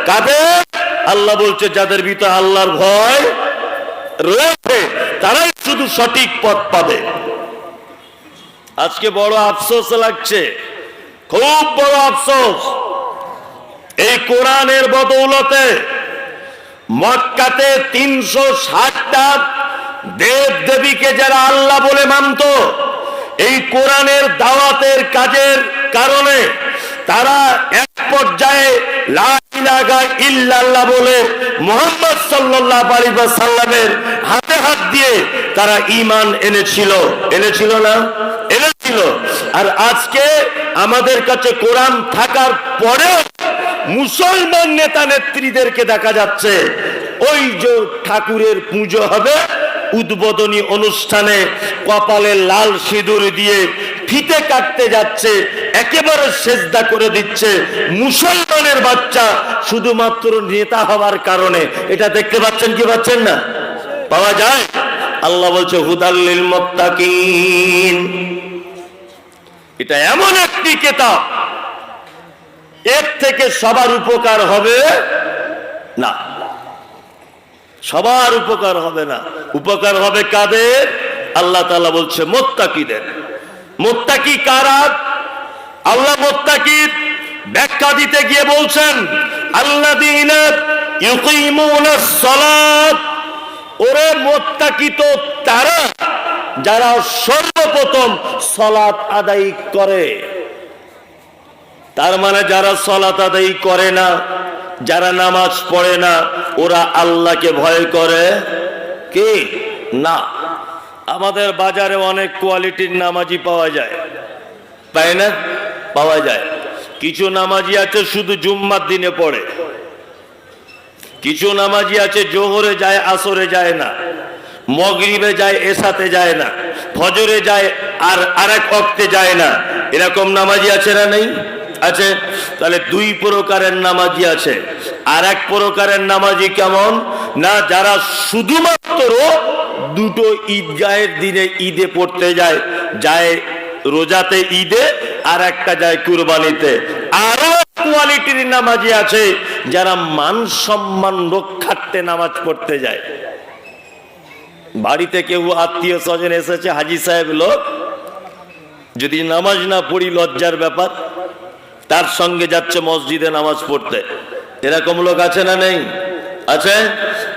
কাদের? আল্লাহ বলছে যাদের ভিতরে আল্লাহর ভয় রয়েছে তারাই শুধু সঠিক পথ পাবে। আজকে বড় আফসোস লাগছে, খুব বড় আফসোস। এই কোরআনের বদৌলতে মক্কাতে 360টা দেব দেবীকে যারা আল্লাহ বলে মানত, এই কোরআনের দাওয়াতের কাজের কারণে তারা এক পর্যায়ে লা ইলাহা ইল্লাল্লাহ বলে মুহাম্মদ সাল্লাল্লাহু আলাইহি ওয়াসাল্লামের হাতে হাত দিয়ে তারা ঈমান এনেছিল না? এনেছিল। আর আজকে আমাদের কাছে কোরআন থাকার পরেও মুসলমান নেতা নেত্রীদেরকে দেখা যাচ্ছে ওই যে ঠাকুরের পুজো হবে, উদ্বোধনী অনুষ্ঠানে কপালে লাল সিঁদুর দিয়ে ফিতে কাটতে যাচ্ছে, একেবারে সেজদা করে দিচ্ছে মুসলমানের বাচ্চা, শুধুমাত্র নেতা হওয়ার কারণে। এটা দেখতে পাচ্ছেন কি পাচ্ছেন না? পাওয়া যায়। আল্লাহ বলছে হুদাল্লিল মুত্তাকিন, এটা এমন একটি কিতাব, এর থেকে সবার উপকার হবে না, সবার উপকার হবে না। উপকার হবে কাদের? আল্লাহ তাআলা বলছে মুত্তাকিদের। মুত্তাকি কারা? আল্লাহ মুত্তাকির ব্যাখ্যা দিতে গিয়ে বলছেন আল্লাযীনা ইউকিমুনাস সালাত, ওরে মুত্তাকি তো তারা যারা সর্বপ্রথম সালাত আদায় করে। তার মানে যারা সালাত আদায় করে না, যারা নামাজ পড়ে না, ওরা আল্লাহকে ভয় করে কি না? আমাদের বাজারে অনেক কোয়ালিটির নামাজি পাওয়া যায়, তাই না? পাওয়া যায়। কিছু নামাজি আছে শুধু জুম্মার দিনে পড়ে, কিছু নামাজি আছে জোহরে যায় আসরে যায় না, মাগরিবে যায় এশাতে যায় না, ফজরে যায় আর আরেক ওয়াক্তে যায় না। এরকম নামাজি আছে না? নেই? আছে। তাহলে দুই প্রকারের নামাজি আছে। আর এক প্রকারের নামাজি কেমন না, যারা শুধুমাত্র দুটো ঈদগাহের দিনে ঈদে পড়তে যায়, যায় রোজাতে ঈদে, আর একটা যায় কুরবানিতে। আরো কোয়ালিটির নামাজি আছে যারা মান সম্মান রক্ষার্থে নামাজ পড়তে যায়। বাড়িতে কেউ আত্মীয় স্বজন এসেছে, হাজি সাহেব লোক, যদি নামাজ না পড়ি লজ্জার ব্যাপার, তার সঙ্গে যাচ্ছে মসজিদে নামাজ পড়তে। এরকম লোক আছে না? নেই? আছে।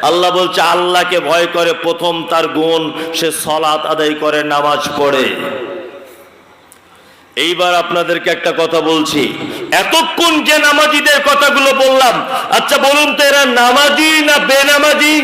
আল্লাহ বলছে আল্লাহকে ভয় করে, প্রথম তার গুণ সে সালাত আদায় করে, নামাজ পড়ে। এইবার আপনাদেরকে একটা কথা বলছি, এতক্ষণ যে নামাজিদের কথাগুলো বললাম, আচ্ছা বলুন তো এরা নামাজি না বেনামাজি?